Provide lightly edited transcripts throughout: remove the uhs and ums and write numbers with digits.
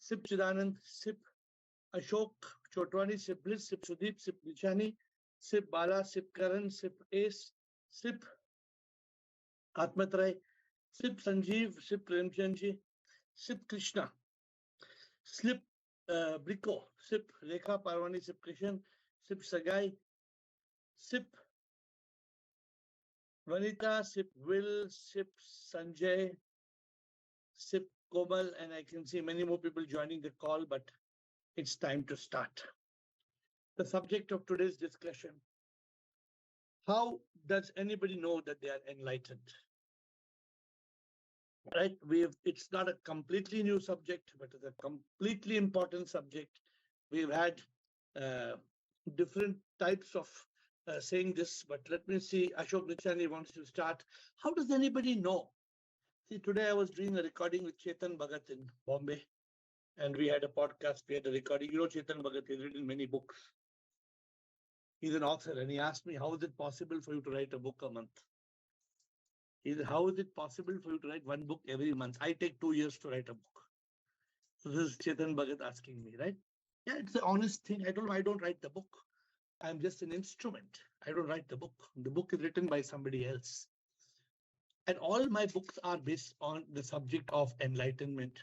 Sip Chidanand, Sip Ashok Chotwani, Sip Bliss, Sip Sudeep, Sip Nichani, Sip Bala, Sip Karan, Sip Ace, Sip Atmatray, Sip Sanjeev, Sip Premchandji, Sip Krishna, Sip Bricko, Sip Rekha Parwani, Sip Krishan, Sip Sagai, Sip Vanita, Sip Will, Sip Sanjay, Sip Komal, and I can see many more people joining the call, but it's time to start. The subject of today's discussion: how does anybody know that they are enlightened? Right? It's not a completely new subject, but it's a completely important subject. We've had different types of saying this, but let me see. Ashok Nichani wants to start. How does anybody know? See, today I was doing a recording with Chetan Bhagat in Bombay, and we had a podcast, we had a recording. You know, Chetan Bhagat has written many books. He's an author, and he asked me, how is it possible for you to write a book a month? How is it possible for you to write one book every month? I take 2 years to write a book. So this is Chetan Bhagat asking me, right? Yeah, it's an honest thing. I told him I don't write the book. I'm just an instrument. I don't write the book. The book is written by somebody else. And all my books are based on the subject of enlightenment.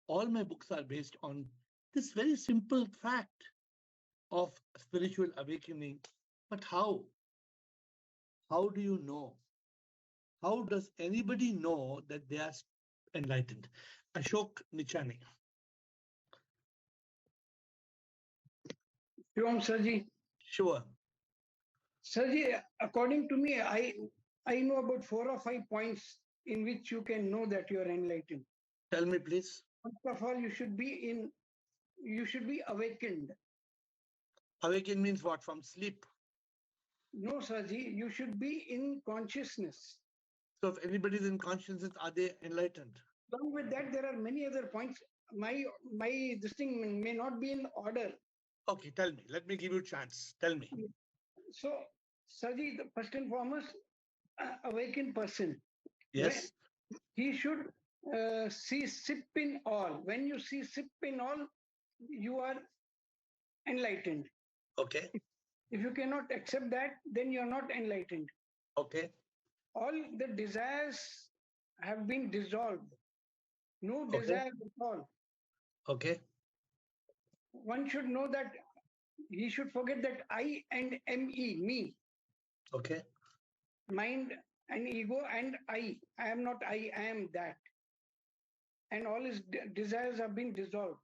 All my books are based on this very simple fact of spiritual awakening. But how? How do you know? How does anybody know that they are enlightened? Ashok Nichani. Shivam Sarji. Sure. Sarji, according to me, I know about 4 or 5 points in which you can know that you are enlightened. Tell me, please. First of all, you should be awakened. Awaken means what? From sleep? No, Sarji, you should be in consciousness. So if anybody is in consciousness, are they enlightened? Along with that, there are many other points. This thing may not be in order. Okay, tell me. Let me give you a chance. Tell me. So, Sarji, the first and foremost, awakened person. Yes. He should see sip in all. When you see sip in all, you are enlightened. Okay. If you cannot accept that, then you are not enlightened. Okay. All the desires have been dissolved. No desire at all. Okay. One should know that he should forget that I and me. Okay. Mind and ego and I am not I am that. And all his desires have been dissolved.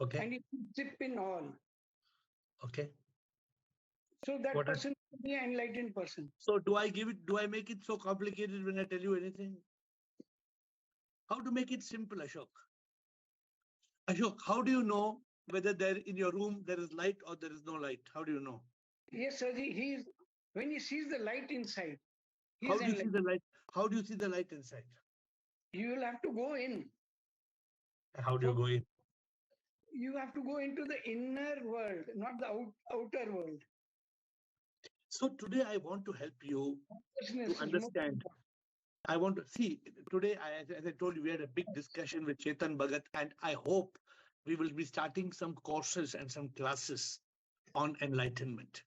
Okay. And he should sip in all. Okay. So that person should be an enlightened person. So do I make it so complicated when I tell you anything? How to make it simple, Ashok? Ashok, how do you know whether there in your room there is light or there is no light? How do you know? Yes, Sarji, when he sees the light inside. How do you see the light? How do you see the light inside? You will have to go in. How do you go in? You have to go into the inner world, not the outer world. So today I want to help you to understand. I want to see today, as I told you, we had a big discussion with Chetan Bhagat, and I hope we will be starting some courses and some classes on enlightenment.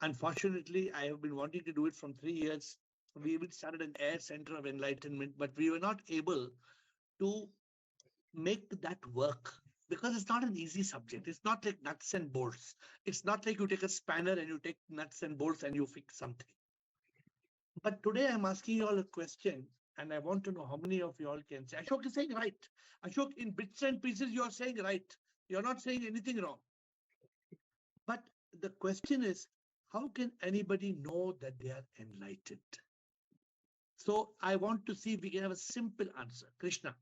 Unfortunately, I have been wanting to do it from 3 years. We even started an AiR Center of Enlightenment, but we were not able to make that work because it's not an easy subject. It's not like nuts and bolts. It's not like you take a spanner and you take nuts and bolts and you fix something. But today I'm asking you all a question, and I want to know how many of you all can say. Ashok is saying right. Ashok, in bits and pieces, you are saying right. You're not saying anything wrong. But the question is, how can anybody know that they are enlightened? So I want to see if we can have a simple answer. Krishna.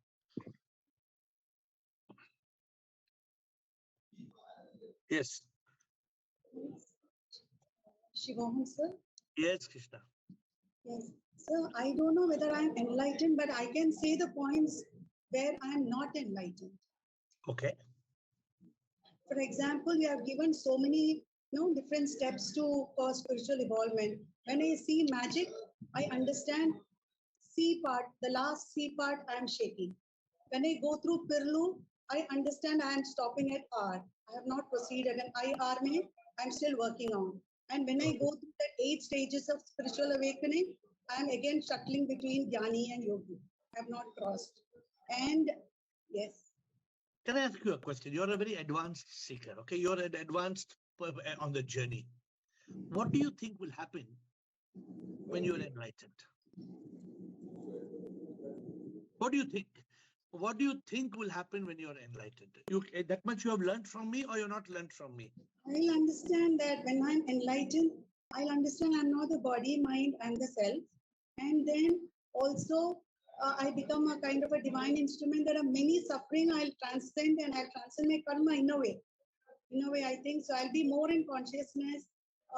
Yes. Shivam, sir? Yes, Krishna. Yes. So I don't know whether I'm enlightened, but I can say the points where I'm not enlightened. Okay. For example, you have given so many different steps for spiritual evolvement. When I see magic, I understand C part, the last C part, I'm shaking. When I go through Pirlu, I understand I am stopping at R. I have not proceeded, and IR means I'm still working on. And when I go through the 8 stages of spiritual awakening, I am again shuttling between Jnani and Yogi. I have not crossed. And yes, Can I ask you a question? You're a very advanced seeker, okay? You're an advanced on the journey. What do you think will happen when you're enlightened? What do you think? What do you think will happen when you're enlightened? That much you have learned from me, or you're not learned from me? I'll understand that when I'm enlightened, I'll understand I'm not the body, mind, and the self. And then also, I become a kind of a divine instrument. There are many suffering I'll transcend, and I'll transcend my karma in a way. In a way, I think so. I'll be more in consciousness.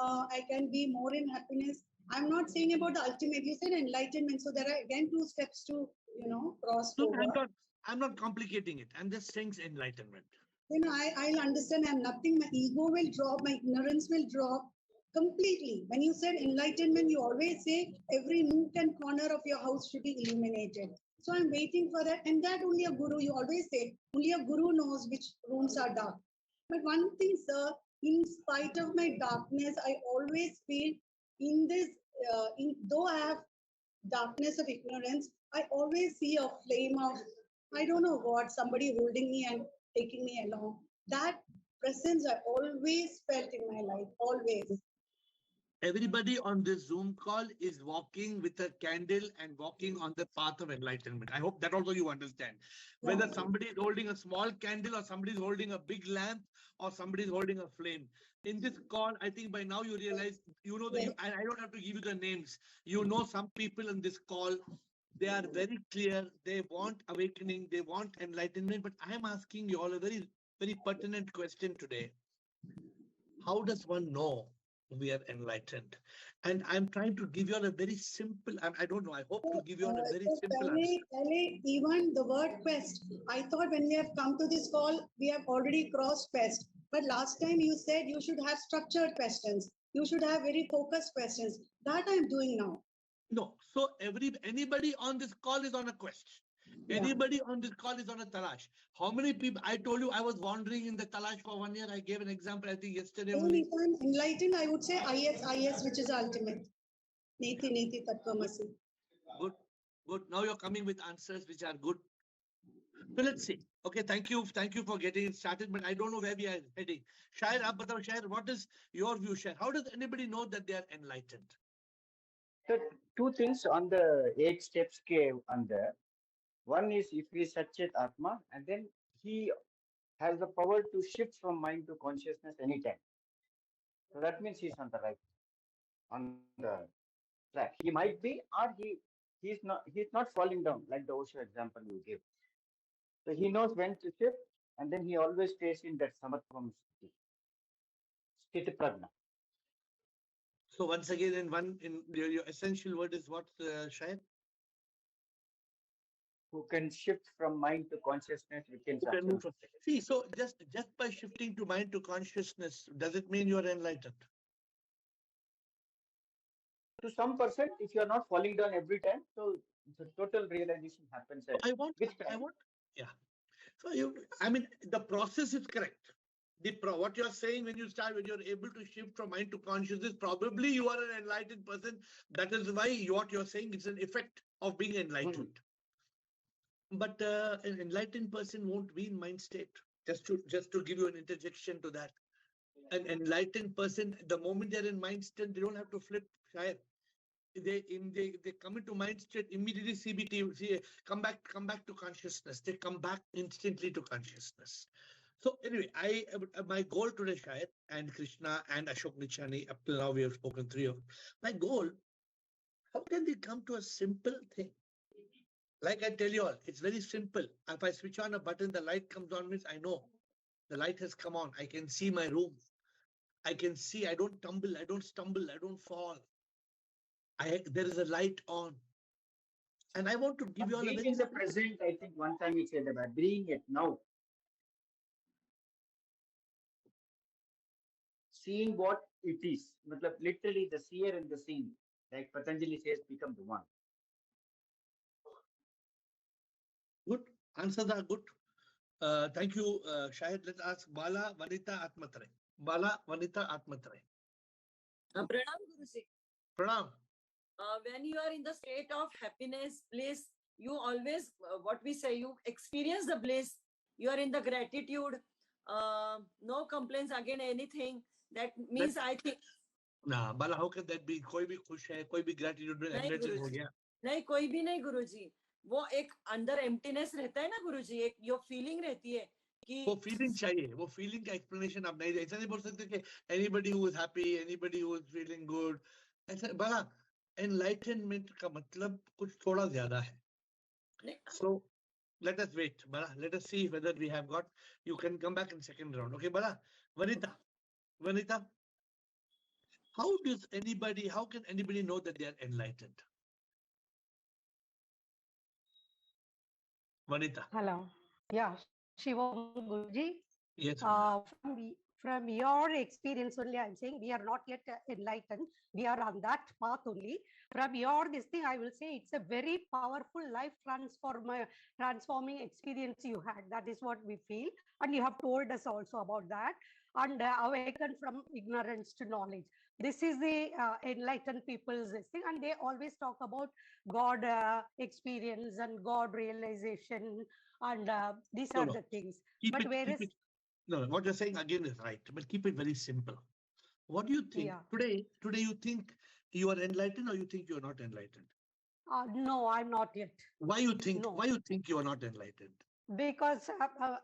I can be more in happiness. I'm not saying about the ultimate. You said enlightenment. So there are again 2 steps to, cross No, over. I'm not complicating it. I'm just saying enlightenment. Then I'll understand I'm nothing. My ego will drop, my ignorance will drop completely. When you said enlightenment, you always say every nook and corner of your house should be illuminated. So I'm waiting for that. And that only a guru, you always say, only a guru knows which rooms are dark. But one thing, sir, in spite of my darkness, I always feel in this, though I have darkness of ignorance, I always see a flame of, I don't know what, somebody holding me and taking me along. That presence I always felt in my life, always. Everybody on this Zoom call is walking with a candle and walking on the path of enlightenment. I hope that also you understand. Whether Yeah. somebody is holding a small candle, or somebody is holding a big lamp, or somebody is holding a flame. In this call, I think by now you realize, you know, Yes. and I don't have to give you the names. You know, some people in this call, they are very clear. They want awakening. They want enlightenment. But I am asking you all a very, very pertinent question today. How does one know we are enlightened? And I'm trying to give you all a very simple, I don't know, I hope to give you all a very So simple answer. even the word quest, I thought when we have come to this call, we have already crossed quest. But last time you said you should have structured questions. You should have very focused questions. That I'm doing now. No, so anybody on this call is on a quest. Yeah. Anybody on this call is on a talash. How many people? I told you I was wandering in the talash for 1 year. I gave an example, I think yesterday Well, only. if I'm enlightened, I would say IS, which is ultimate. Neti Neti Tattvamasi. Good, good. Now you're coming with answers which are good. So let's see. Okay, thank you. Thank you for getting it started, but I don't know where we are heading. Shair, Shair, what is your view, Shair? How does anybody know that they are enlightened? So 2 things on the 8 steps on the one is if he is Satchit Atma, and then he has the power to shift from mind to consciousness anytime. So that means he's on the right, on the track. He might be, or he's not falling down like the Osho example you gave. So he knows when to shift, and then he always stays in that samatvam sthiti prajna. So once again, in your essential word is what, Shair? Who can shift from mind to consciousness within such a. See, so just by shifting to mind to consciousness, does it mean you are enlightened? To some percent, if you are not falling down every time, so the total realization happens at with time. Yeah. So I mean, the process is correct. What you're saying when you're able to shift from mind to consciousness, probably you are an enlightened person. That is why what you're saying is an effect of being enlightened. But an enlightened person won't be in mind state. Just to give you an interjection to that. An enlightened person, the moment they're in mind state, they don't have to flip Shair. They come into mind state immediately. CBT, come back to consciousness. They come back instantly to consciousness. So anyway, my goal today, Shair, and Krishna and Ashok Nichani, up till now we have spoken 3 of my goal. How can they come to a simple thing? Like I tell you all, it's very simple. If I switch on a button, the light comes on, means I know the light has come on. I can see my room. I can see. I don't tumble. I don't stumble. I don't fall. There is a light on. And I want to give you all a being very in the present, I think one time you said about being it now. Seeing what it is. Literally the seer and the seen, like Patanjali says, become the one. good. Answers are good. Thank you, Shahid. Let's ask Bala, Vanita, Atmatray. Bala, Vanita, Atmatray. Pranam Guruji. Pranam. When you are in the state of happiness, bliss, you always, what we say, you experience the bliss. You are in the gratitude, no complaints again anything. That means I think. Nah, Bala, how can that be? कोई भी खुश है, कोई भी gratitude में नहीं energy हो गुरुजी, गया. नहीं कोई भी नहीं गुरुजी. वो एक अंदर एम्प्टीनेस रहता है ना गुरुजी, एक जो फीलिंग रहती है कि वो फीलिंग चाहिए, वो फीलिंग का एक्सप्लेनेशन आप नहीं, ऐसा नहीं बोल सकते कि anybody who is happy, anybody who is feeling good. ऐसा बड़ा enlightenment का मतलब कुछ थोड़ा ज्यादा है. So let us wait, Bala. Let us see whether we have got. You can come back in second round, okay, Bala? Vanita, Vanita. How can anybody know that they are enlightened? Vanita. Hello. Yeah, Shivam Guruji. Yes. From your experience only, I'm saying we are not yet enlightened. We are on that path only. From your this thing, I will say it's a very powerful life transforming experience you had. That is what we feel, and you have told us also about that. And awaken from ignorance to knowledge. This is the enlightened people's thing, and they always talk about God experience and God realization, and these are the things. But No, what you're saying again is right, but keep it very simple. What do you think today? Today, you think you are enlightened, or you think you are not enlightened? No, I'm not yet. Why you think? No. Why you think you are not enlightened? Because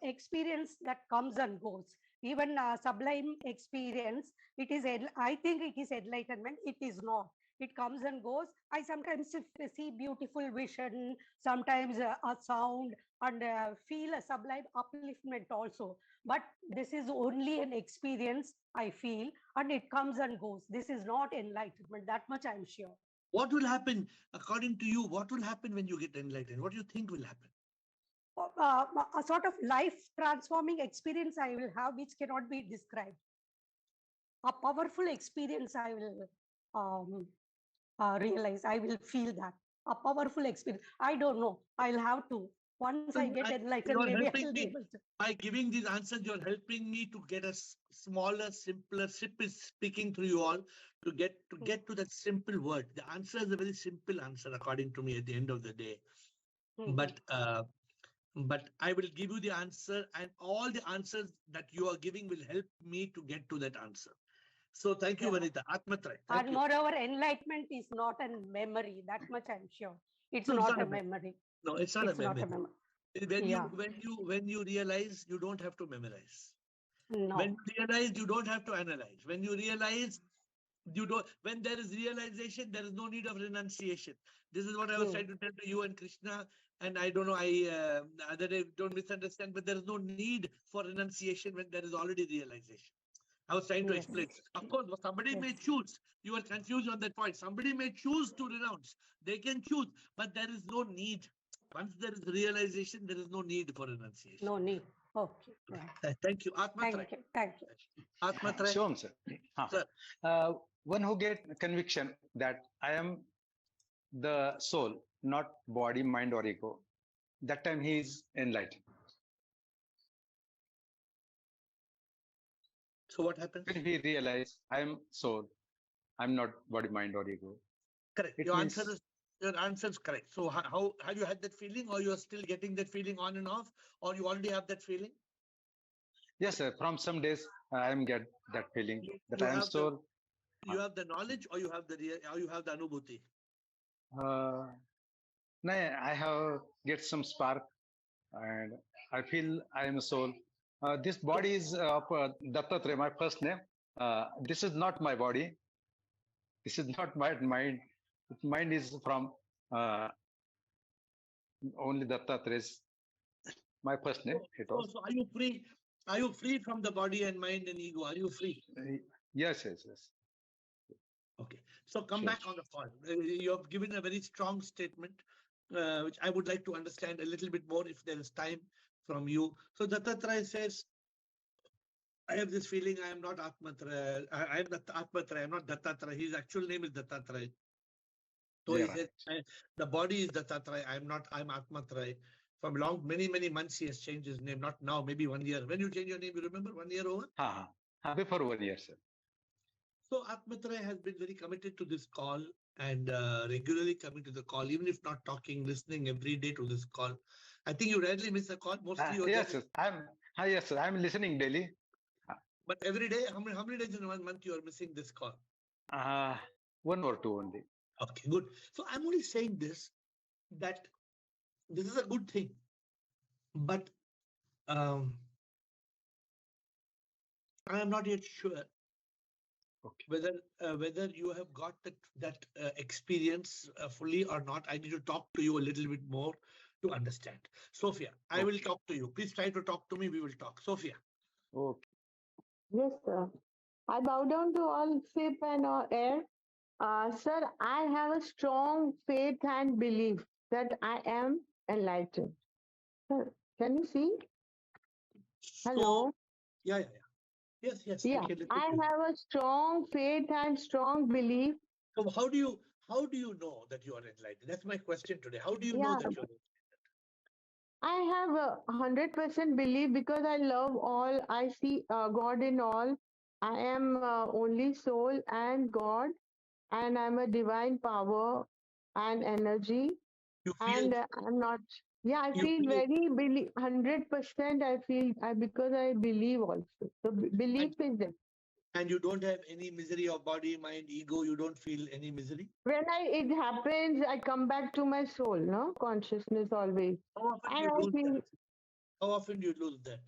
experience that comes and goes. Even sublime experience, it is. I think it is enlightenment. It is not. It comes and goes. I sometimes see beautiful vision, sometimes a sound, and feel a sublime upliftment also. But this is only an experience I feel, and it comes and goes. This is not enlightenment. That much I'm sure. What will happen, according to you? What will happen when you get enlightened? What do you think will happen? A sort of life transforming experience I will have, which cannot be described. A powerful experience I will realize. I will feel that. A powerful experience. I don't know. I'll have to. Once I get enlightened, maybe I'll be able to. By giving these answers, you're helping me to get a smaller, simpler. Sip is speaking through you all to get to that simple word. The answer is a very simple answer, according to me, at the end of the day. But I will give you the answer, and all the answers that you are giving will help me to get to that answer. So thank you, Vanita. Atmatray. And moreover, enlightenment is not a memory. That much I'm sure. It's not a memory. No, it's not a memory. Not a memory. When you realize, you don't have to memorize. No. When you realize, you don't have to analyze. When you realize, you don't. When there is realization, there is no need of renunciation. This is what I was trying to tell to you and Krishna. And I don't know, the other day, don't misunderstand, but there is no need for renunciation when there is already realization. I was trying to explain. Of course, somebody may choose. You are confused on that point. Somebody may choose to renounce. They can choose, but there is no need. Once there is realization, there is no need for renunciation. No need. Okay. Right. Thank you. Atmatray. Thank you. Atmatray. Shivam, sir. One who get conviction that I am the soul, not body, mind, or ego, that time he is enlightened. So what happens? When he realize I am soul, I'm not body, mind, or ego. Correct. Your answer is correct. So how have you had that feeling, or you are still getting that feeling on and off, or you already have that feeling? Yes, sir. From some days I am get that feeling that I am soul. You have the knowledge, or you have the anubhuti? No, I have get some spark, and I feel I am a soul. This body is Dattatreya, my first name. This is not my body. This is not my mind. Mind is from only Dattatreya. My first name. So are you free? Are you free from the body and mind and ego? Are you free? Yes. Okay. So come back on the call. You have given a very strong statement, which I would like to understand a little bit more if there is time from you. So Dattatreya says, I have this feeling I am not Atmatreya. I am not Atmatreya. I am not Dattatreya. His actual name is Dattatreya. So he says, the body is Dattatreya. I'm not. I'm Atmatreya. from many months he has changed his name, not now, maybe 1 year. When you change your name, you remember 1 year over? Before 1 year, sir. So Atmatra has been very committed to this call and regularly coming to the call, even if not talking, listening every day to this call. I think you rarely miss a call. Mostly you're Yes, sir. Yes, sir. I'm listening daily. But every day, how many days in 1 month you are missing this call? 1 or 2 only. Okay, good. So I'm only saying this, that this is a good thing, but I am not yet sure whether you have got that experience fully or not. I need to talk to you a little bit more to understand. Sophia, I will talk to you. Please try to talk to me. We will talk. Sophia. Okay. Yes, sir. I bow down to all SIP and AiR. Sir, I have a strong faith and belief that I am enlightened. Sir, can you see? Hello? Yeah. Yes. Yeah, I have a strong faith and strong belief. So how do you know that you are enlightened? That's my question today. How do you know that you're enlightened? I have a 100% belief because I love all. I see God in all. I am only soul and God, and I'm a divine power and energy. You feel, And I'm not. Yeah, I feel very 100%. I feel because I believe also. So belief is there. And you don't have any misery of body, mind, ego. You don't feel any misery. When it happens, I come back to my soul. No consciousness always. How often do you lose that? How often do you lose that?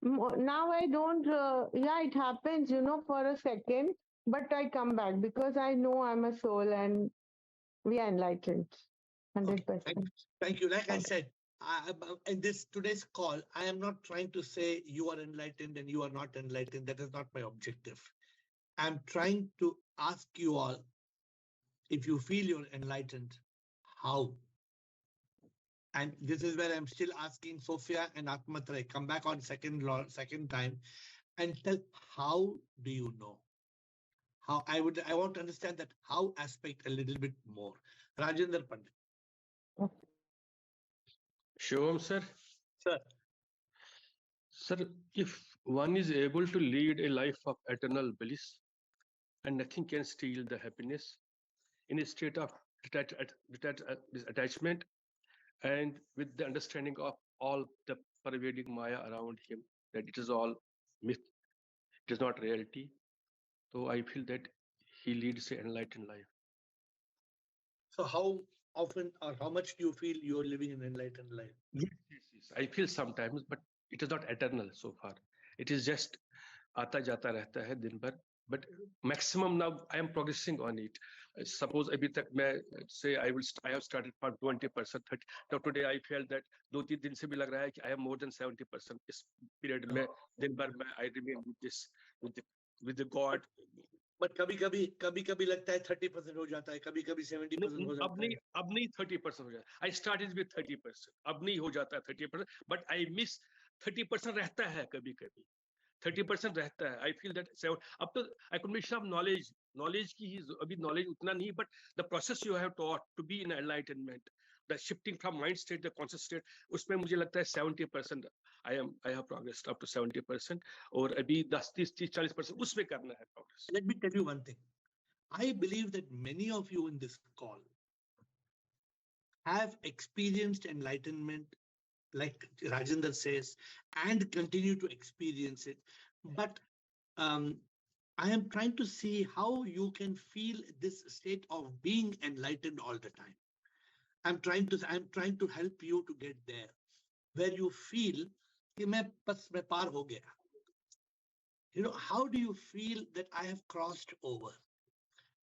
Now I don't. Yeah, it happens. For a second, but I come back because I know I'm a soul and we are enlightened. 100%. Thank you. Like I said, in this today's call, I am not trying to say you are enlightened and you are not enlightened. That is not my objective. I'm trying to ask you all, if you feel you're enlightened, how? And this is where I'm still asking Sophia and Atmatra, come back on second time and tell, how do you know? How I want to understand that how aspect a little bit more. Rajendra Pandit. Shivam, sir. Sir. Sir, if one is able to lead a life of eternal bliss and nothing can steal the happiness in a state of detachment and with the understanding of all the pervading Maya around him, that it is all myth, it is not reality. So I feel that he leads an enlightened life. So how often or how much do you feel you are living an enlightened life? Yes. I feel sometimes, but it is not eternal so far. It is just आता जाता रहता है दिन भर. But maximum now I am progressing on it. Suppose अभी तक मैं say I have started for 20%, 30. Now today I felt that 2-3 दिन से भी लग रहा है कि I am more than 70% इस period में दिन भर में I remain with this with the God. But कभी लगता है 30% हो जाता है, कभी 70% हो जाता है. अब नहीं 30% हो जाता. I started with 30%. अब नहीं हो जाता 30%, but I miss 30% रहता है कभी 30% रहता है. I feel that up to accumulation of knowledge की ही अभी knowledge उतना नहीं, but the process you have taught to be in enlightenment, the shifting from mind state to conscious state, उसमें मुझे लगता है 70% I have progressed up to 70%, और अभी 10-30-40% उसमें करना है progress. Let me tell you one thing. I believe that many of you in this call have experienced enlightenment, like Rajendra says, and continue to experience it. But I am trying to see how you can feel this state of being enlightened all the time. I'm trying to help you to get there, where you feel कि मैं पार हो गया. How do you feel that I have crossed over?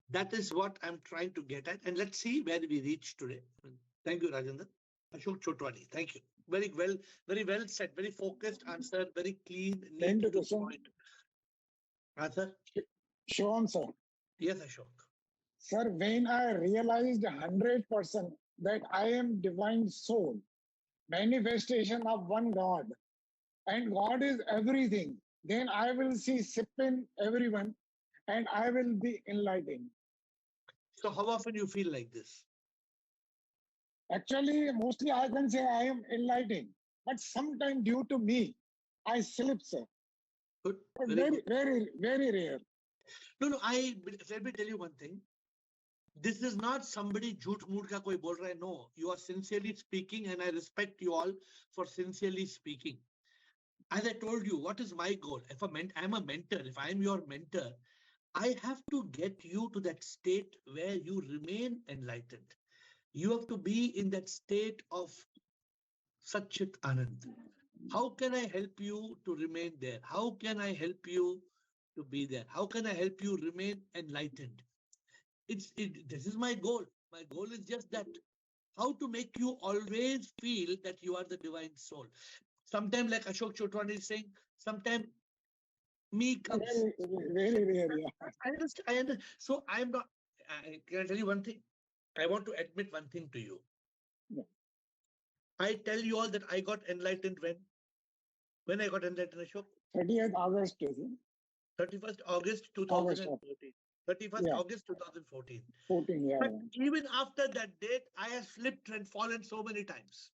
That is what I'm trying to get at, and let's see where we reach today. Thank you, Rajendra. Ashok Chotwani, thank you. Very well said, very focused answer, very clean, neat to the point. Sir? Shivam, sir. Yes, Ashok. Sir, when I realized 100% that I am divine soul, manifestation of one God, and God is everything, then I will see SIP in everyone and I will be enlightened. So how often you feel like this? Actually, mostly I can say I am enlightened, but sometimes due to me, I slip, sir. Good. But Very very, good. very rare. No, let me tell you one thing. This is not somebody jhoot mood ka koi bol raha hai. No, you are sincerely speaking, and I respect you all for sincerely speaking. As I told you, what is my goal? If I'm a mentor, if I'm your mentor, I have to get you to that state where you remain enlightened. You have to be in that state of Satchit Anand. How can I help you to remain there? How can I help you to be there? How can I help you remain enlightened? This is my goal. My goal is just that. How to make you always feel that you are the divine soul. Sometimes, like Ashok Chotwani is saying, sometimes me comes. Very rare, yeah. I understand. So I'm not. Can I tell you one thing? I want to admit one thing to you. Yeah. I tell you all that I got enlightened when? When I got enlightened, Ashok? 30th August, is it? 31st August August 2014. 31st Yeah. August 2014. 14, yeah. But even after that date, I have slipped and fallen so many times.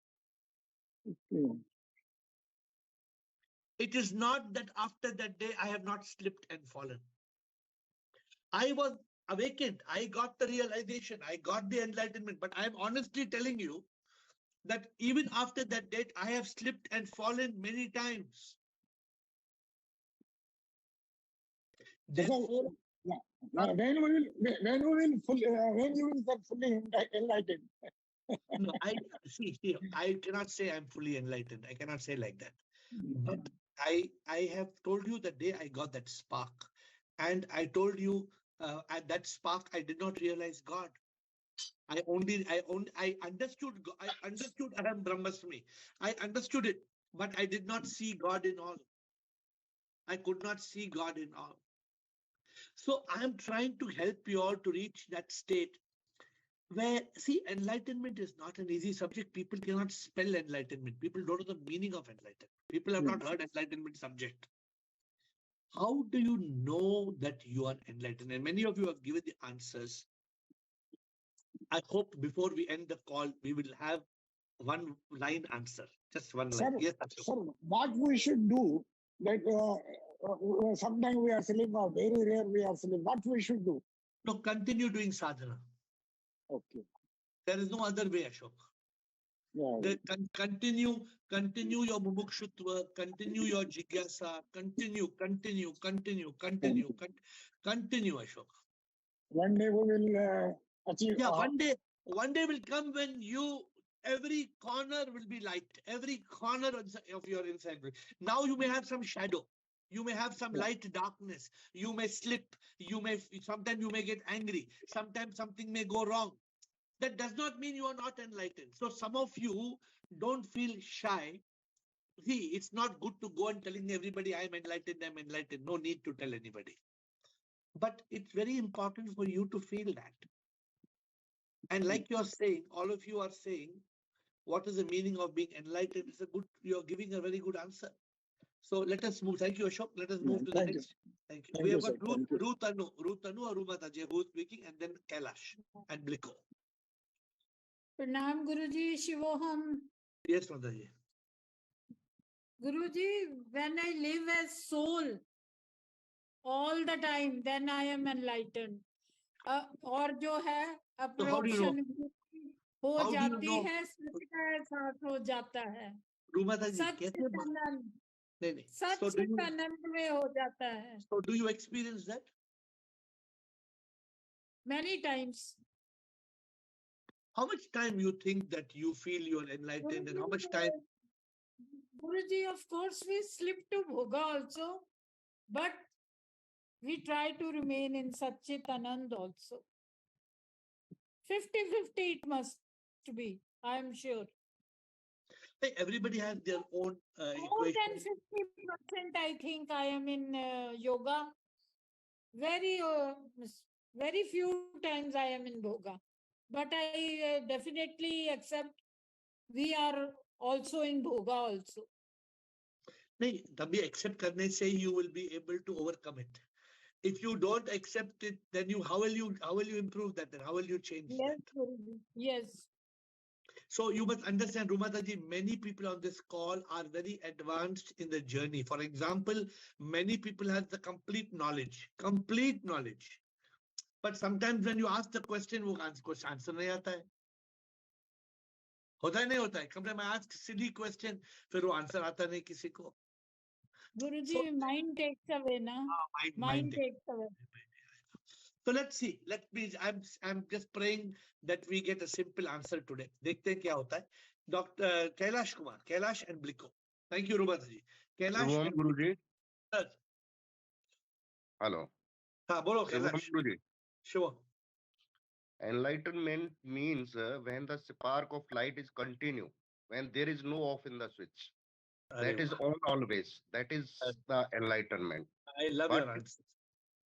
Yeah. It is not that after that day I have not slipped and fallen. I was awakened. I got the realization. I got the enlightenment. But I'm honestly telling you that even after that date, I have slipped and fallen many times. Therefore, yeah. When you will get fully enlightened? no, I see here. I cannot say I'm fully enlightened. I cannot say like that. But I have told you the day I got that spark, and I told you at that spark I did not realize God. I understood. I understood Aham Brahmasmi. I understood it, but I did not see God in all. I could not see God in all. So I am trying to help you all to reach that state where, see, enlightenment is not an easy subject. People cannot spell enlightenment. People don't know the meaning of enlightenment. People have not heard enlightenment subject. How do you know that you are enlightened? And many of you have given the answers. I hope before we end the call, we will have one line answer. Just one line. Sir, Yes, sir, what we should do, that sometimes we are selling, or very rare we are selling, what we should do? No, continue doing sadhana. Okay. There is no other way, Ashok. Yeah. Continue your mumukshutva, continue your jigyasa, continue, Ashok. One day we will achieve. Yeah, one day will come when every corner will be light, every corner of your inside. Now you may have some shadow, you may have some light darkness, you may slip, sometimes you may get angry, sometimes something may go wrong. That does not mean you are not enlightened. So some of you don't feel shy. See, it's not good to go and telling everybody I'm enlightened. No need to tell anybody. But it's very important for you to feel that. And like you're saying, all of you are saying, what is the meaning of being enlightened? You're giving a very good answer. So let us move. Thank you, Ashok. Let us move to the next. Thank you. We have got Ruth Anu or Rumataji, who is speaking, and then Kailash and Bliko. Pranam Guruji, Shivoham. Yes, Mataji. Guruji, when I live as soul all the time, then I am enlightened. और जो है अप्रोक्शन हो जाती है, साथ हो जाता है, सच्चिदानंद में हो जाता है. So do you experience that? Many times. How much time you think that you feel you are enlightened, and how much time? Guruji, of course we slip to Bhoga also, but we try to remain in Satchit Anand also. 50-50 it must be, I am sure. Hey, everybody has their own More than 50% I think I am in yoga. Very few times I am in Bhoga. But I definitely accept we are also in Bhoga also. नहीं, तभी accept करने से you will be able to overcome it. If you don't accept it, then how will you improve that? Then how will you change that? Yes. So you must understand, Rumataji, many people on this call are very advanced in the journey. For example, many people have the complete knowledge. But sometimes when you ask the question, वो answer नहीं आता है. होता है नहीं होता है. Sometimes I ask silly question, फिर वो answer आता नहीं किसी को. Guruji, So- mind takes away, na? Mind takes away. So let's see. I'm just praying that we get a simple answer today. देखते हैं क्या होता है. Dr. Kailash Kumar, Kailash and Bliko. Thank you, Rumataji. Kailash Shivam and Guruji. Sir. Hello. हाँ बोलो Shivam Kailash. Guruji. Shivam. Enlightenment means when the spark of light is continue, when there is no off in the switch. That is on always. That is the enlightenment. I love your answer.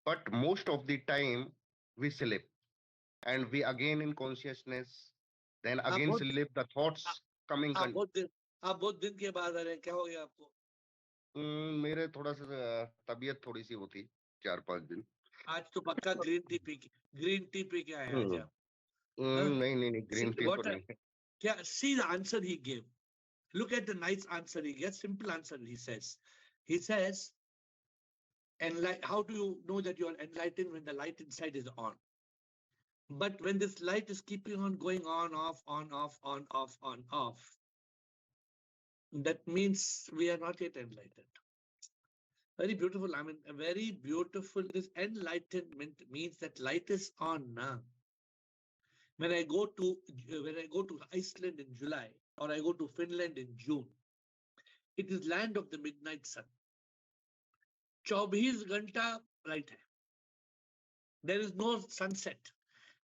But most of the time we slip and we again in consciousness, then again बहुत- slip the thoughts coming. आप बहुत दिन के बाद आ रहे हैं. क्या हो गया आपको? मेरे थोड़ा सा तबीयत थोड़ी सी होती 4-5 दिन. आज तो पक्का ग्रीन टी पी के आए आज आप. नहीं ग्रीन टी तो नहीं. क्या? See the answer he gave. Look at the nice answer he gave. Simple answer he says, how do you know that you are enlightened when the light inside is on? But when this light is keeping on going on, off, that means we are not yet enlightened. Very beautiful. I mean, very beautiful. This enlightenment means that light is on now. When I go to Iceland in July, or I go to Finland in June, it is land of the midnight sun. 24 घंटा light hai. There is no sunset.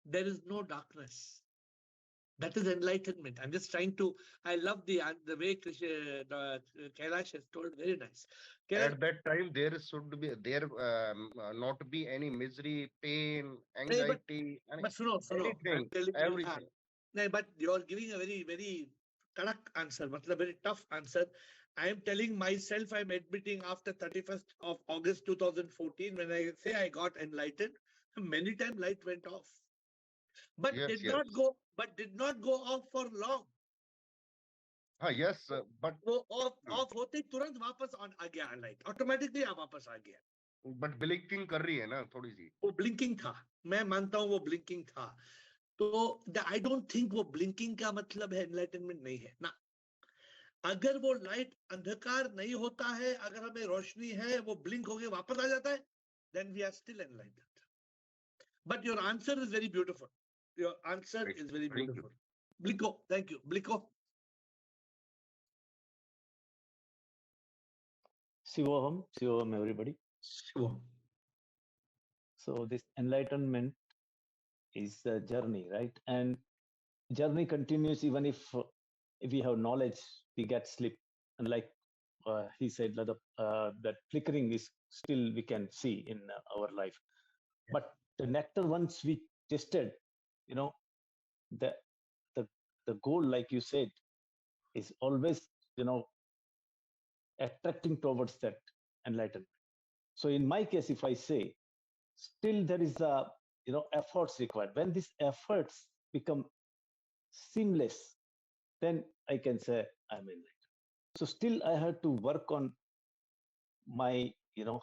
There is no darkness. That is enlightenment. I'm just trying to. I love the way Kailash has told. Very nice. At that time, there not be any misery, pain, anxiety, but suno, anything, everything. No, but you are giving a very, very kadak answer, matlab very tough answer. I am telling myself, I'm admitting after 31st of August 2014, when I say I got enlightened, many times light went off. But did not go off for long. Yes, but वो off होते ही तुरंत वापस on आ गया light. Automatically वापस आ गया. But blinking कर रही है ना थोड़ी सी. वो blinking था. मैं मानता हूँ वो blinking था. तो I don't think वो blinking का मतलब है enlightenment नहीं है ना. अगर वो light अंधकार नहीं होता है, अगर हमें रोशनी है, वो blink होके वापस आ जाता है, then we are still enlightened. But your answer is very beautiful. Your answer is very beautiful. Bliko, thank you. Bliko. Shivoham, everybody. Shivoham. So this enlightenment is a journey, right? And journey continues even if we have knowledge, we get slip. And like he said, that flickering is still we can see in our life. But the nectar, once we tested, the goal, like you said, is always, attracting towards that enlightenment. So in my case, if I say, still there is a, efforts required. When these efforts become seamless, then I can say I'm enlightened. So still I have to work on my,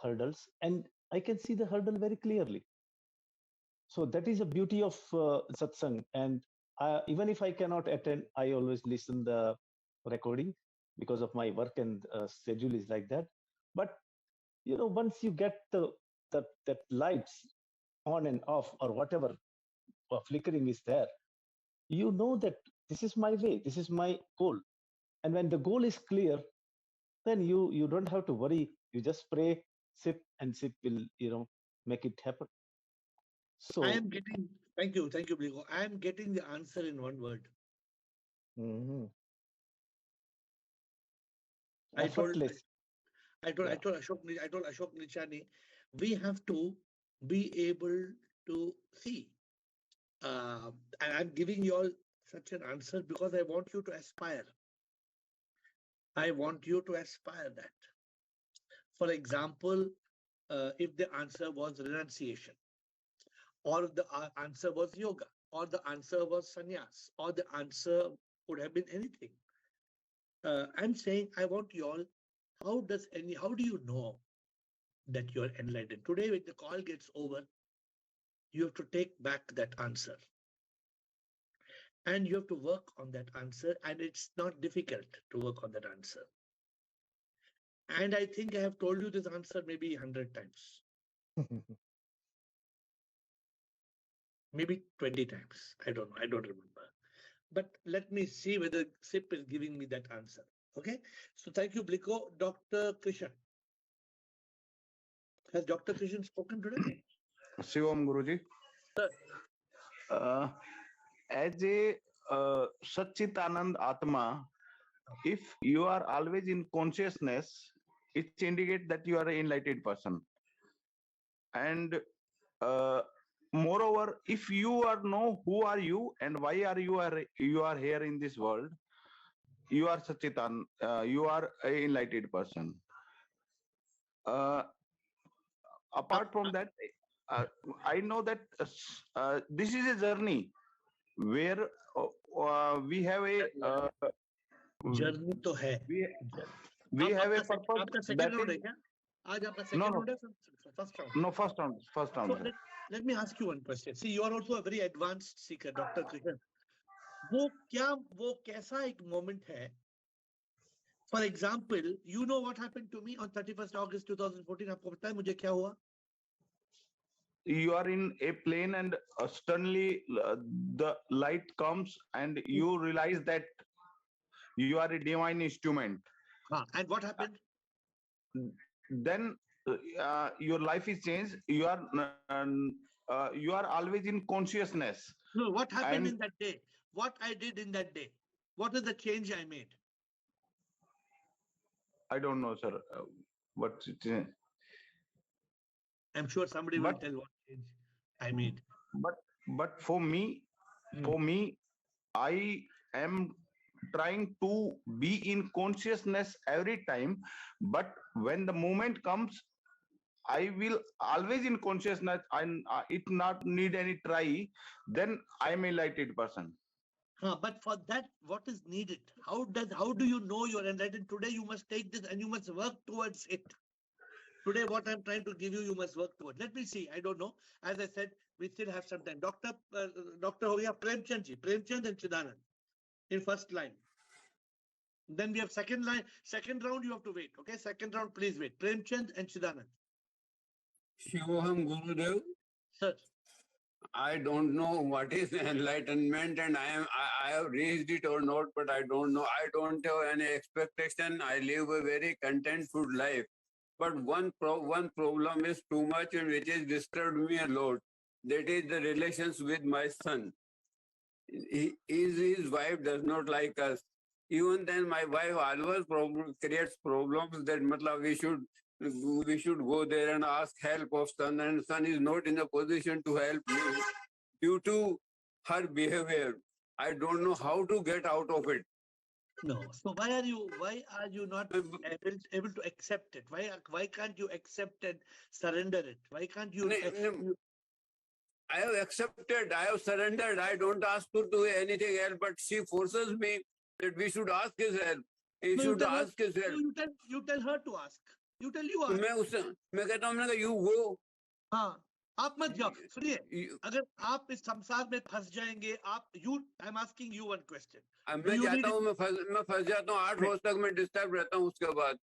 hurdles, and I can see the hurdle very clearly. So that is the beauty of satsang. And even if I cannot attend, I always listen the recording because of my work and schedule is like that. But once you get that lights on and off or whatever flickering is there, you know that this is my way, this is my goal. And when the goal is clear, then you don't have to worry. You just pray, sip, and sip will make it happen. So I am getting, thank you, Bliko. I am getting the answer in one word. I told Ashok Nichani, we have to be able to see. And I'm giving you all such an answer because I want you to aspire. I want you to aspire that. For example, if the answer was renunciation, or the answer was yoga, or the answer was sannyas, or the answer could have been anything. I'm saying I want you all, how do you know that you're enlightened? Today, when the call gets over, you have to take back that answer. And you have to work on that answer, and it's not difficult to work on that answer. And I think I have told you this answer maybe 100 times. Maybe 20 times. I don't know. I don't remember. But let me see whether SIP is giving me that answer. Okay. So thank you, Bliko. Dr. Krishan. Has Dr. Krishan spoken today? Shivam Guruji. Sir. As a Satchitanand Atma, if you are always in consciousness, it indicates that you are an enlightened person. And moreover, if you know who are you and why you are here in this world, you are Satchitan, you are an enlightened person. Apart from that, I know that this is a journey where we have a journey to hai. We have a purpose. आपका second round है क्या? आज आपका second round है first round? No, first round. So let me ask you one question. See, you are also a very advanced seeker, Dr. Krishan. वो कैसा एक moment है? For example, you know what happened to me on 31st August 2014? आपको पता है मुझे क्या हुआ? You are in a plane and suddenly the light comes and you realize that you are a divine instrument. And what happened? Then your life is changed. You are always in consciousness. No, what happened in that day? What I did in that day? What is the change I made? I don't know, sir. What it is. I'm sure somebody will tell what change I made. But for me, I am trying to be in consciousness every time. But when the moment comes, I will always in consciousness. It not need any try. Then I am a enlightened person. But for that, what is needed? How do you know you're enlightened? Today you must take this and you must work towards it. Today, what I'm trying to give you, you must work towards. Let me see. I don't know. As I said, we still have some time. Doctor, we have Premchand and Chidanand in first line. Then we have second line. Second round, you have to wait. Okay, second round, please wait. Premchand and Chidanand. Shivoham Gurudev. Sir. I don't know what is enlightenment, and I have reached it or not, but I don't know. I don't have any expectation. I live a very contentful life. But one problem is too much, and which has disturbed me a lot. That is the relations with my son. His wife does not like us. Even then, my wife always creates problems that we should go there and ask help of son, and son is not in a position to help me due to her behavior. I don't know how to get out of it. No. So why are you not able to accept it? Why can't you accept and surrender it? Why can't you? I have accepted. I have surrendered. I don't ask her to do anything else, but she forces me that we should ask his help. He should ask his help. You tell her to ask. You tell you ask. मैं कहता हूँ you go. हाँ. आप मत जाओ. सुनिए, अगर आप इस संसार में फंस जाएंगे, I'm asking you one question. मैं जाता हूँ, मैं फंस जाता हूँ, 8 वर्ष तक मैं डिस्टर्ब रहता हूँ उसके बाद.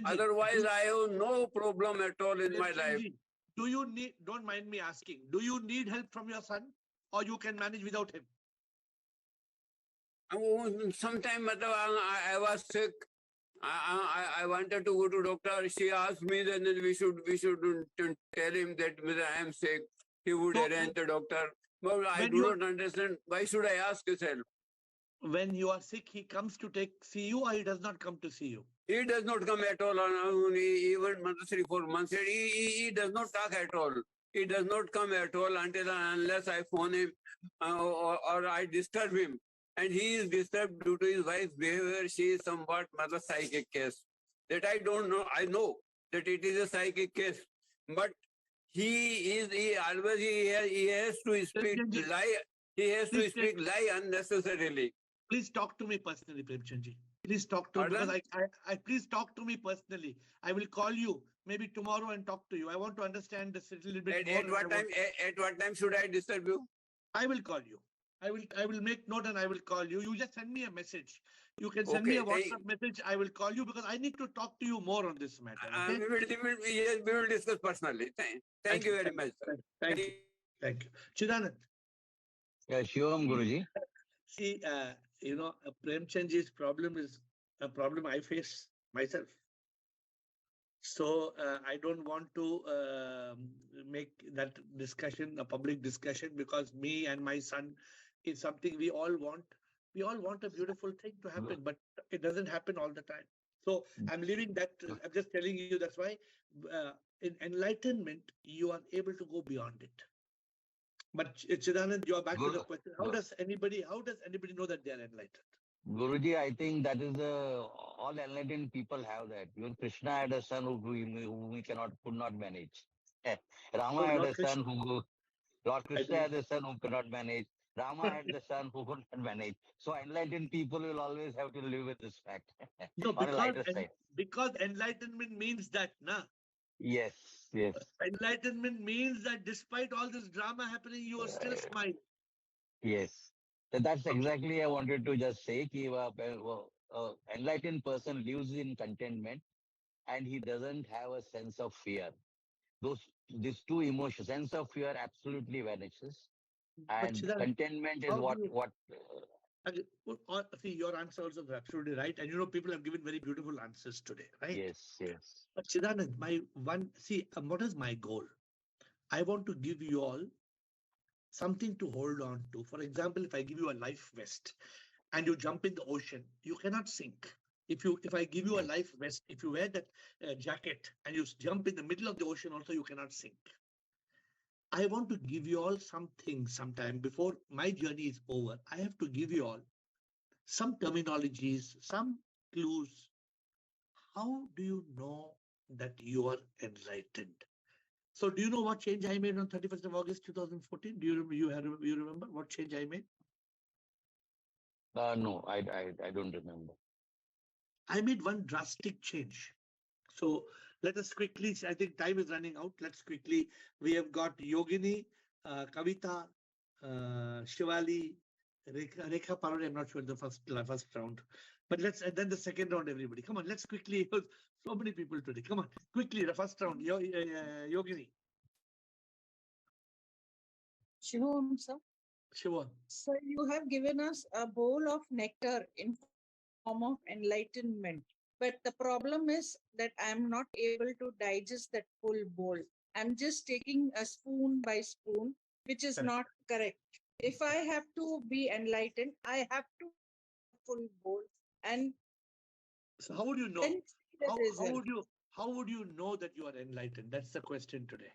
Otherwise, I have no problem at all in my life. Do you need? Don't mind me asking. Do you need help from your son, or you can manage without him? Sometimes I was sick. I wanted to go to doctor. She asked me that we should tell him that I am sick. He would arrange the doctor. But I do not understand. Why should I ask his help? When you are sick, he comes to see you, or he does not come to see you? He does not come at all. Even 3-4 months. He does not talk at all. He does not come at all unless I phone him or I disturb him. And he is disturbed due to his wife's behavior. She is somewhat psychic case. That I don't know. I know that it is a psychic case. But he has to speak lie. He has to speak lie unnecessarily. Please talk to me personally, Premchandji. Please talk to me because I please talk to me personally. I will call you maybe tomorrow and talk to you. I want to understand this a little bit more. At what time should I disturb you? I will call you. I will make note and I will call you. You just send me a message. You can send me a WhatsApp message. I will call you because I need to talk to you more on this matter. Okay? We will discuss personally. Thank you very much, sir. Thank you. Thank you. Chidanand. Yeah, Shivam Guruji. See, Premchandji's problem is a problem I face myself. So I don't want to make that discussion a public discussion because me and my son is something we all want. We all want a beautiful thing to happen, but it doesn't happen all the time. So I'm leaving that. I'm just telling you that's why in enlightenment, you are able to go beyond it. But Chidanand, you are back to the question. How does anybody know that they are enlightened? Guruji, I think that is all enlightened people have that. Even Krishna had a son who we could not manage. Rama had a son who Lord Krishna had a son who could not manage. Rama had the son who could not manage. So enlightened people will always have to live with this fact. No, on a lighter side. Because enlightenment means that, na? Yes, yes. Enlightenment means that despite all this drama happening, you are still smiling. Yes. That's exactly I wanted to just say. Enlightened person lives in contentment and he doesn't have a sense of fear. These two emotions, sense of fear absolutely vanishes. And contentment is what see, your answer also is absolutely right. And people have given very beautiful answers today, right? Yes, yes. But Chidanand, what is my goal? I want to give you all something to hold on to. For example, if I give you a life vest and you jump in the ocean, you cannot sink. If I give you a life vest, if you wear that jacket and you jump in the middle of the ocean, also you cannot sink. I want to give you all something sometime before my journey is over. I have to give you all some terminologies, some clues. How do you know that you are enlightened? So do you know what change I made on 31st of August 2014? Do you remember what change I made? No, I don't remember. I made one drastic change. So let us quickly, I think time is running out. Let's quickly, we have got Yogini, Kavita, Shivali, Rekha Parvati, I'm not sure the first round. But and then the second round, everybody. Come on, let's quickly, so many people today. Come on, quickly, the first round, Yogini. Shivam, sir. Shiva. Sir, you have given us a bowl of nectar in form of enlightenment. But the problem is that I'm not able to digest that full bowl. I'm just taking a spoon by spoon, which is not correct. If I have to be enlightened, I have to full bowl. And so how would you know? How would you know that you are enlightened? That's the question today.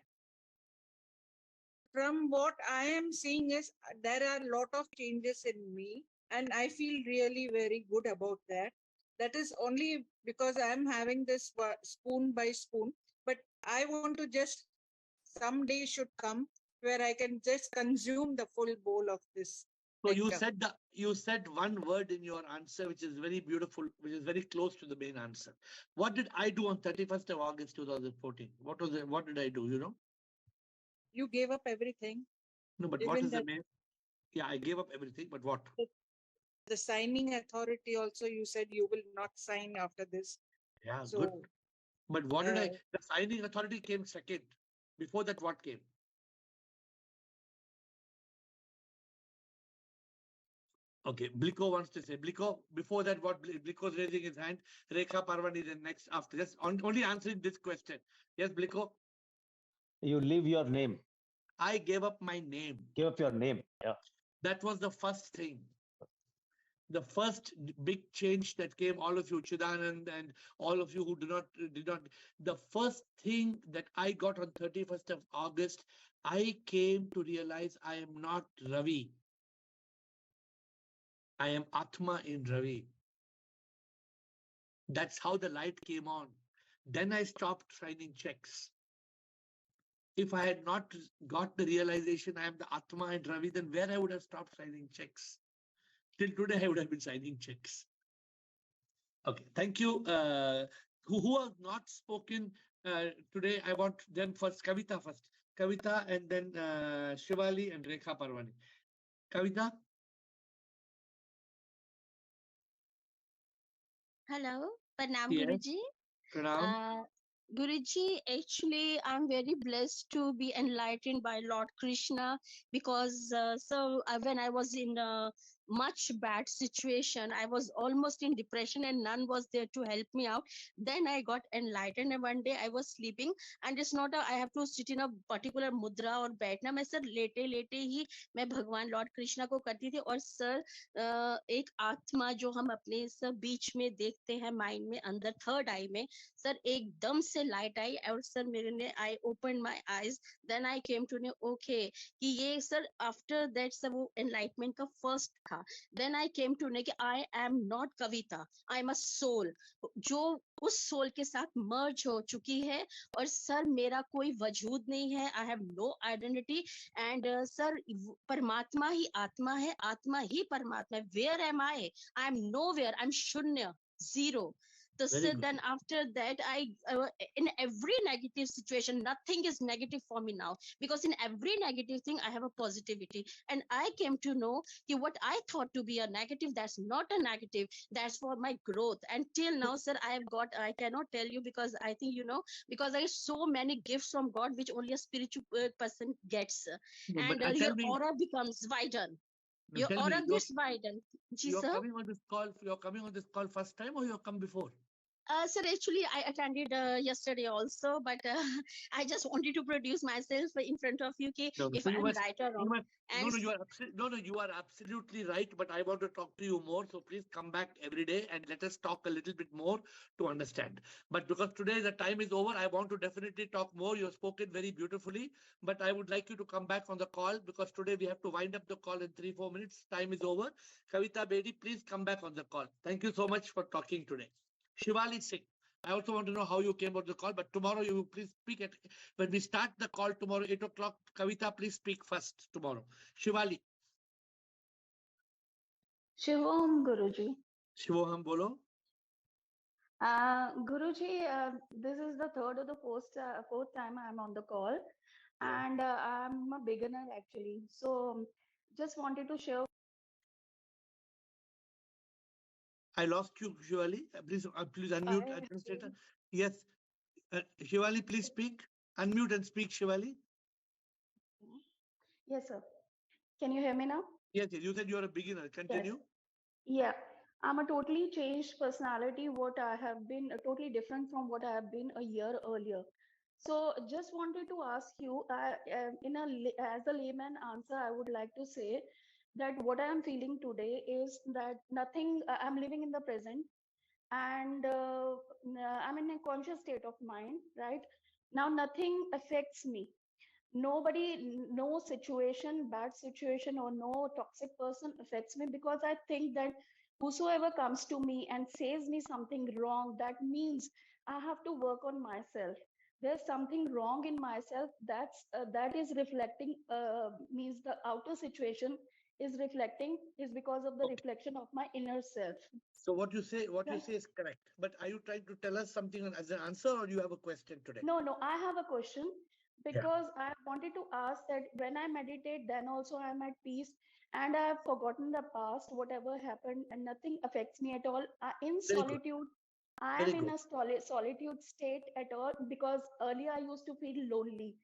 From what I am seeing is there are a lot of changes in me, and I feel really very good about that. That is only because I am having this spoon by spoon. But I want to just someday should come where I can just consume the full bowl of this. So you said one word in your answer, which is very beautiful, which is very close to the main answer. What did I do on 31st of August 2014? What did I do? You know? You gave up everything. No, but what is the main? Yeah, I gave up everything, but what? The signing authority also, you said you will not sign after this. Yeah, so, good. But what did I? The signing authority came second. Before that, what came? Okay, Bliko wants to say. Bliko, before that, what? Bliko's raising his hand. Rekha Parvati is next after. Just only answering this question. Yes, Bliko? You leave your name. I gave up my name. Give up your name. Yeah. That was the first thing. The first big change that came, all of you, Chidanand and all of you who did not, the first thing that I got on 31st of August, I came to realize I am not Ravi. I am Atma in Ravi. That's how the light came on. Then I stopped signing checks. If I had not got the realization I am the Atma and Ravi, then where I would have stopped signing checks. Till today, I would have been signing checks. Okay, thank you. Who have not spoken today? I want them first. Kavita first. Kavita and then Shivali and Rekha Parwani. Kavita. Hello, Pranam Yes. Guruji. Pranam. Guruji, actually, I'm very blessed to be enlightened by Lord Krishna because when I was in a much bad situation, I was almost in depression and none was there to help me out. Then I got enlightened and one day I was sleeping and it's not I have to sit in a particular mudra or बैठना मैं sir लेटे लेटे ही मैं भगवान Lord Krishna को करती थी और सर एक आत्मा जो हम अपने सब बीच में देखते हैं माइंड में अंदर थर्ड आई में सर एकदम से लाइट आई और सर मेरे ने I open my eyes then I came to know okay कि ये सर आफ्टर दैट सर वो एनलाइटमेंट का फर्स्ट था then I came to know कि I am not Kavita I am a soul जो उस सोल के साथ मर्ज हो चुकी है और सर मेरा कोई वजूद नहीं है I have no identity and sir परमात्मा ही आत्मा है आत्मा ही परमात्मा है where am I am nowhere I am शून्य zero. So then after that, in every negative situation, nothing is negative for me now because in every negative thing, I have a positivity. And I came to know that what I thought to be a negative, that's not a negative. That's for my growth. And till now, sir, I cannot tell you because I think, because I have so many gifts from God, which only a spiritual person gets. And your aura becomes widened. Your aura gets widened. You're coming on this call. You're coming on this call first time, or you've come before? Sir, actually, I attended yesterday also, but I just wanted to produce myself in front of you. If I'm right or wrong. You are absolutely right. But I want to talk to you more. So please come back every day and let us talk a little bit more to understand. But because today the time is over, I want to definitely talk more. You have spoken very beautifully. But I would like you to come back on the call because today we have to wind up the call in 3-4 minutes. Time is over. Kavita Bedi, please come back on the call. Thank you so much for talking today. Shivali Singh, I also want to know how you came on the call, but tomorrow you please speak when we start the call tomorrow, 8 o'clock. Kavita, please speak first tomorrow. Shivali. Shivam Guruji. Shivoham Bolo. Guruji, this is the third or the fourth time I'm on the call, and I'm a beginner actually. So just wanted to share. I lost you, Shivali. Please unmute administrator. Yes, Shivali, please speak. Unmute and speak, Shivali. Yes, sir. Can you hear me now? Yes, you said you're a beginner. Continue. Yes. Yeah, I'm a totally changed personality. What I have been totally different from what I have been a year earlier. So just wanted to ask you, as a layman answer, I would like to say that what I am feeling today is that nothing. I'm living in the present, and I'm in a conscious state of mind. Right now, nothing affects me. Nobody, no situation, bad situation, or no toxic person affects me because I think that whosoever comes to me and says me something wrong, that means I have to work on myself. There's something wrong in myself that is reflecting means the outer situation is reflecting is because of the reflection of my inner self. So what you say is correct. But are you trying to tell us something as an answer, or you have a question today? No, I have a question. Because I wanted to ask that when I meditate, then also I'm at peace and I have forgotten the past, whatever happened, and nothing affects me at all. In solitude, I am in a solitude state at all because earlier I used to feel lonely.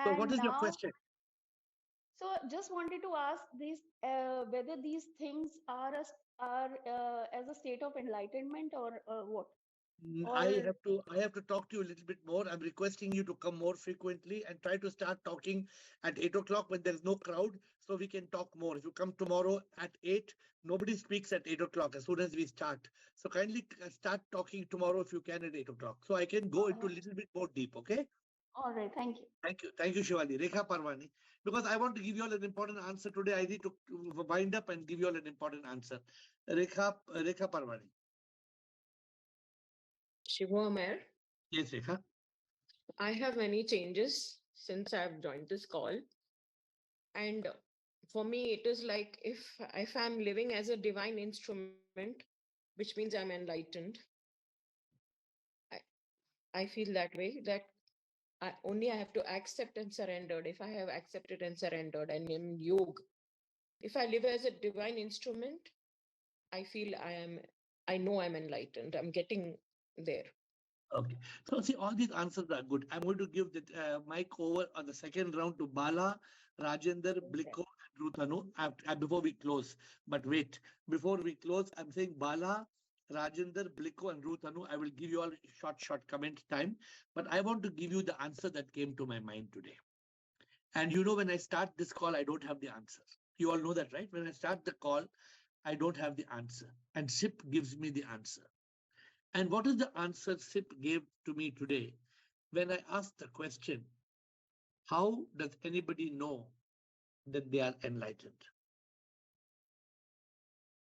So what is your question? So just wanted to ask these whether these things are as a state of enlightenment or what? I have to talk to you a little bit more. I'm requesting you to come more frequently and try to start talking at 8 o'clock when there's no crowd so we can talk more. If you come tomorrow at 8, nobody speaks at 8 o'clock as soon as we start. So kindly start talking tomorrow if you can at 8 o'clock. So I can go into a little bit more deep, okay? All right, thank you. Thank you, Shivali. Rekha Parwani. Because I want to give you all an important answer today. I need to wind up and give you all an important answer. Rekha Parwani. Shivam AiR. Yes, Rekha. I have many changes since I've joined this call. And for me, it is like if I'm living as a divine instrument, which means I'm enlightened, I feel that way, that I have to accept and surrendered. If I have accepted and surrendered and in yoga, if I live as a divine instrument, I feel I know I'm enlightened. I'm getting there. Okay. So see, all these answers are good. I'm going to give the mic over on the second round to Bala, Rajender, Bliko, and Ruthanu before we close. But wait, before we close, I'm saying Bala, Rajender, Bliko, and Ruthanu, I will give you all short comment time. But I want to give you the answer that came to my mind today. And you know, when I start this call, I don't have the answer. You all know that, right? When I start the call, I don't have the answer. And SIP gives me the answer. And what is the answer SIP gave to me today when I asked the question, how does anybody know that they are enlightened?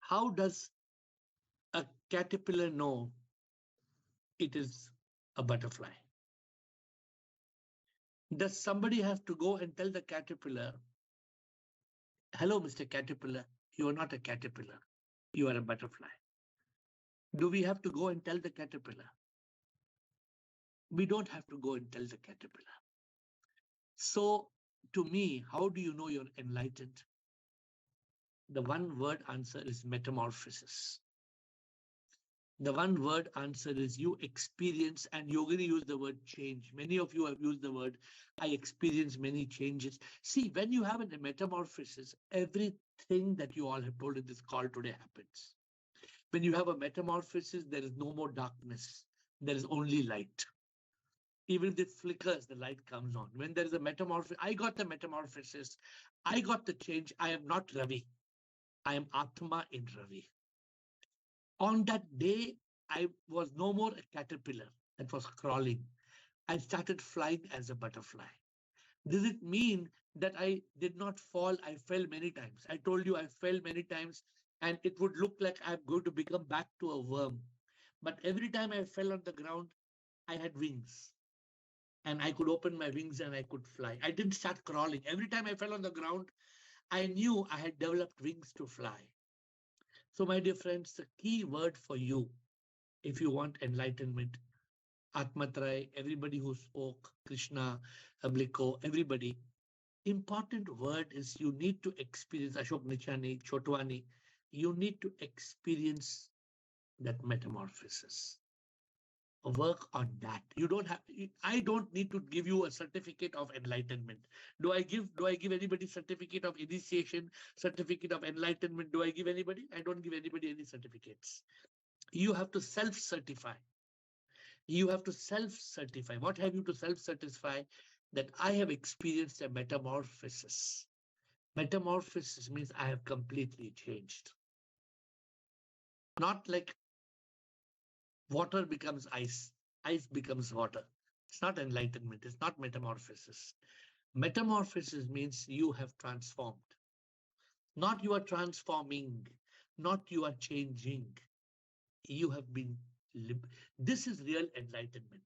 How does a caterpillar know it is a butterfly? Does somebody have to go and tell the caterpillar, hello, Mr. Caterpillar, you are not a caterpillar, you are a butterfly? Do we have to go and tell the caterpillar? We don't have to go and tell the caterpillar. So to me, how do you know you're enlightened? The one word answer is metamorphosis. The one word answer is you experience, and you're going to use the word change. Many of you have used the word, I experience many changes. See, when you have a metamorphosis, everything that you all have told in this call today happens. When you have a metamorphosis, there is no more darkness. There is only light. Even if it flickers, the light comes on. When there is a metamorphosis, I got the metamorphosis. I got the change. I am not Ravi. I am Atma in Ravi. On that day, I was no more a caterpillar that was crawling. I started flying as a butterfly. Does it mean that I did not fall? I fell many times. I told you I fell many times, and it would look like I'm going to become back to a worm. But every time I fell on the ground, I had wings. And I could open my wings and I could fly. I didn't start crawling. Every time I fell on the ground, I knew I had developed wings to fly. So, my dear friends, the key word for you, if you want enlightenment, Atmatrai, everybody who spoke, Krishna, Abliko, everybody, important word is you need to experience, Ashok Nichani, Chotwani, you need to experience that metamorphosis. Work on that. You don't have, I don't need to give you a certificate of enlightenment. Do I give anybody certificate of initiation, certificate of enlightenment? Do I give anybody? I don't give anybody any certificates. You have to self-certify. You have to self-certify. What have you to self-certify? That I have experienced a metamorphosis. Metamorphosis means I have completely changed. Not like water becomes ice, ice becomes water. It's not enlightenment, it's not metamorphosis. Metamorphosis means you have transformed. Not you are transforming, not you are changing. You have been, this is real enlightenment.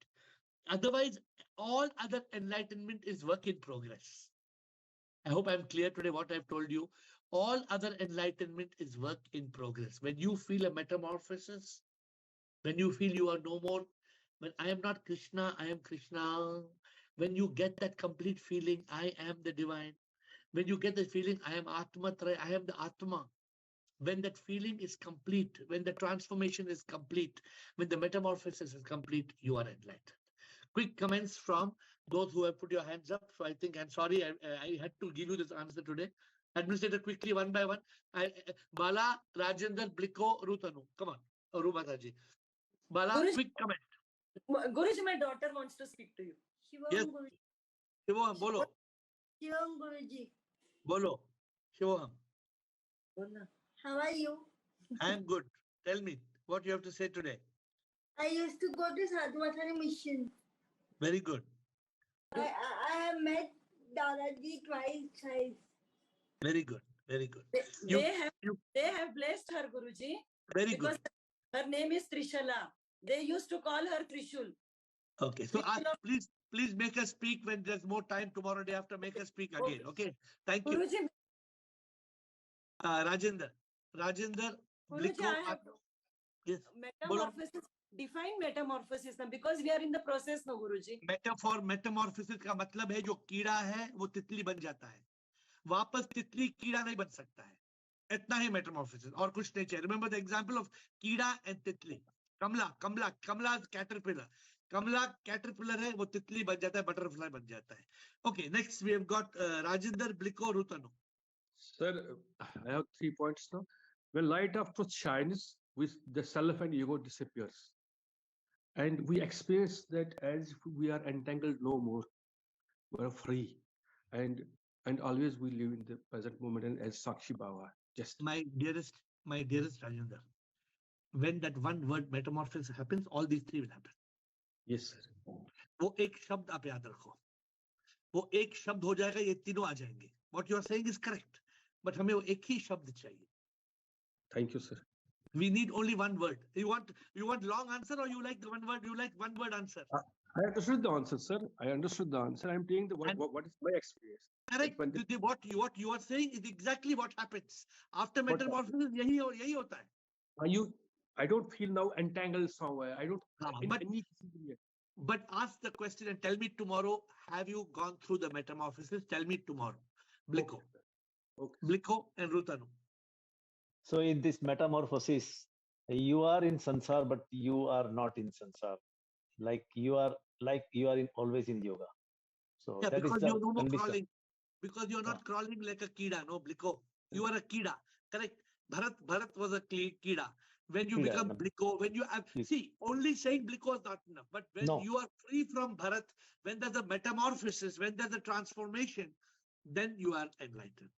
Otherwise, all other enlightenment is work in progress. I hope I'm clear today what I've told you. All other enlightenment is work in progress. When you feel a metamorphosis, when you feel you are no more, when I am not Krishna, I am Krishna. When you get that complete feeling, I am the divine. When you get the feeling, I am Atma, I am the Atma. When that feeling is complete, when the transformation is complete, when the metamorphosis is complete, you are enlightened. Quick comments from those who have put your hands up. So I think, I'm sorry, I had to give you this answer today. Administrator, quickly, one by one. Bala, Rajendra, Bliko, Ruthanu. Come on, Rumataji. Bala, Guruji, quick comment. Guruji, my daughter wants to speak to you. Yes. Shivoham, bolo. Shivam Guruji. Bolo. Shivoham. How are you? I am good. Tell me what you have to say today. I used to go to Sadhvatari mission. Very good. I have met Dadaji twice. Very good. Very good. They have blessed her, Guruji. Very because good. Her name is Trishala. They used to call her Trishul. Okay. So please make us speak when there's more time tomorrow day after. Make us speak again. Okay. Thank you. Guruji, Rajendra, Guruji, Bliko, I have yes. metamorphosis. Define metamorphosis now, because we are in the process now, Guruji. Metamorphosis का मतलब है जो कीड़ा है वो तितली बन जाता है, वापस तितली कीड़ा नहीं बन सकता है, इतना ही मेटामॉर्फोसिस और कुछ नहीं चाहिए. रिमेंबर द एग्जांपल ऑफ कीड़ा एंड तितली. कमला कैटरपिलर, कमला कैटरपिलर है, वो तितली बन जाता है, बटरफ्लाई बन जाता है. Okay, next we have got Rajendra, ब्लिको, रुतनु. Sir, I have 3 points now. When light of truth shines, with the self and ego disappears, and we experience that as if we are entangled no more. We are free, and always we live in the present moment and as Sakshi Baba. Just my dearest Rajendra, when that one word metamorphosis happens, all these three will happen. Yes, sir. वो एक शब्द आप याद रखो, वो एक शब्द हो जाएगा, ये तीनों आ जाएंगे. What you are saying is correct, but हमें वो एक ही शब्द चाहिए. Thank you, sir. We need only one word. You want long answer, or you like one word? You like one word answer? I understood the answer, sir. I understood the answer. I'm telling the what is my experience. Correct. What you are saying is exactly what happens after metamorphosis. यही होता है. I don't feel now entangled somewhere. I don't. But ask the question and tell me tomorrow. Have you gone through the metamorphosis? Tell me tomorrow. Bliko, okay. Bliko and Rutanu. So in this metamorphosis, you are in sansar, but you are not in sansar. Like you are always in yoga. So yeah, that because is the you're no more condition. crawling. Because you're not crawling like a kida, no, Bliko. You are a kida, correct? Bharat was a kida. When you become Bliko, when you have, see, only saying Bliko is not enough. But when you are free from Bharat, when there's a metamorphosis, when there's a transformation, then you are enlightened.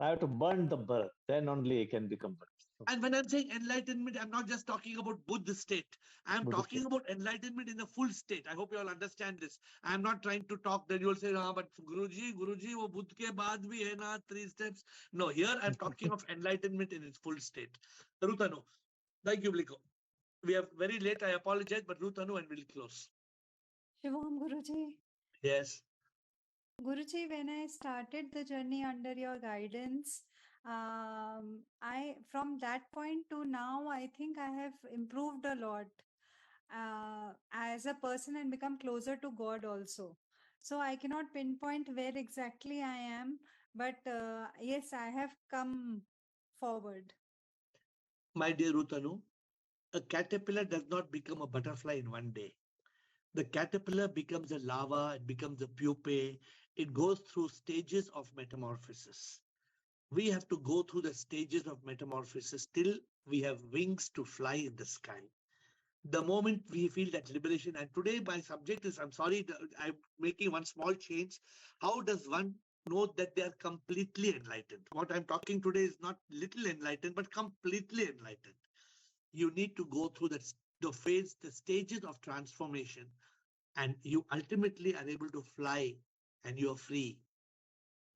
I have to burn the Bharat, then only I can become Bharat. And when I'm saying enlightenment, I'm not just talking about Buddhist state. I'm talking about enlightenment in the full state. I hope you all understand this. I'm not trying to talk, then you'll say, but Guruji, wo Buddha ke baad bhi hai na, 3 steps. No, here I'm talking of enlightenment in its full state. Rutanu, thank you, Bliko. We are very late, I apologize, but Rutanu and we'll close. Shivam Guruji. Yes. Guruji, when I started the journey under your guidance, from that point to now, I think I have improved a lot as a person and become closer to God also. So I cannot pinpoint where exactly I am, but yes, I have come forward. My dear Rutanu, a caterpillar does not become a butterfly in one day. The caterpillar becomes a larva, it becomes a pupae, it goes through stages of metamorphosis. We have to go through the stages of metamorphosis till we have wings to fly in the sky. The moment we feel that liberation, and today my subject is, I'm sorry, I'm making one small change. How does one know that they are completely enlightened? What I'm talking today is not little enlightened, but completely enlightened. You need to go through the stages of transformation, and you ultimately are able to fly and you're free.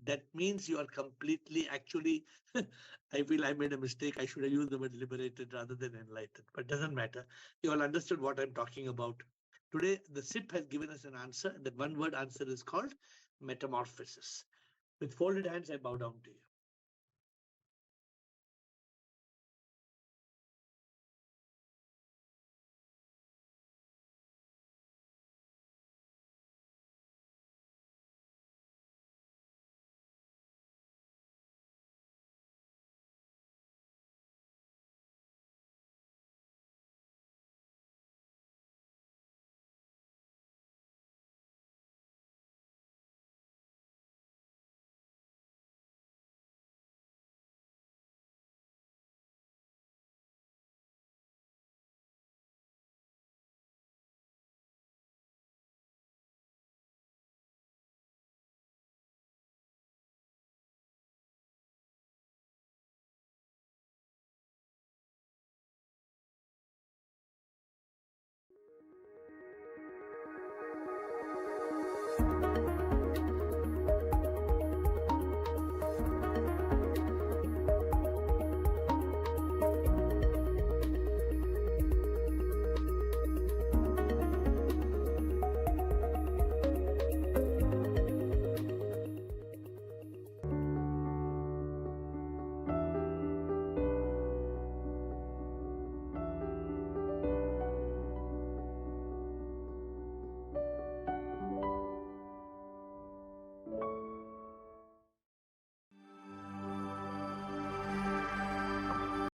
That means you are completely, actually, I feel I made a mistake. I should have used the word liberated rather than enlightened, but doesn't matter. You all understood what I'm talking about. Today, the SIP has given us an answer. That one word answer is called metamorphosis. With folded hands, I bow down to you.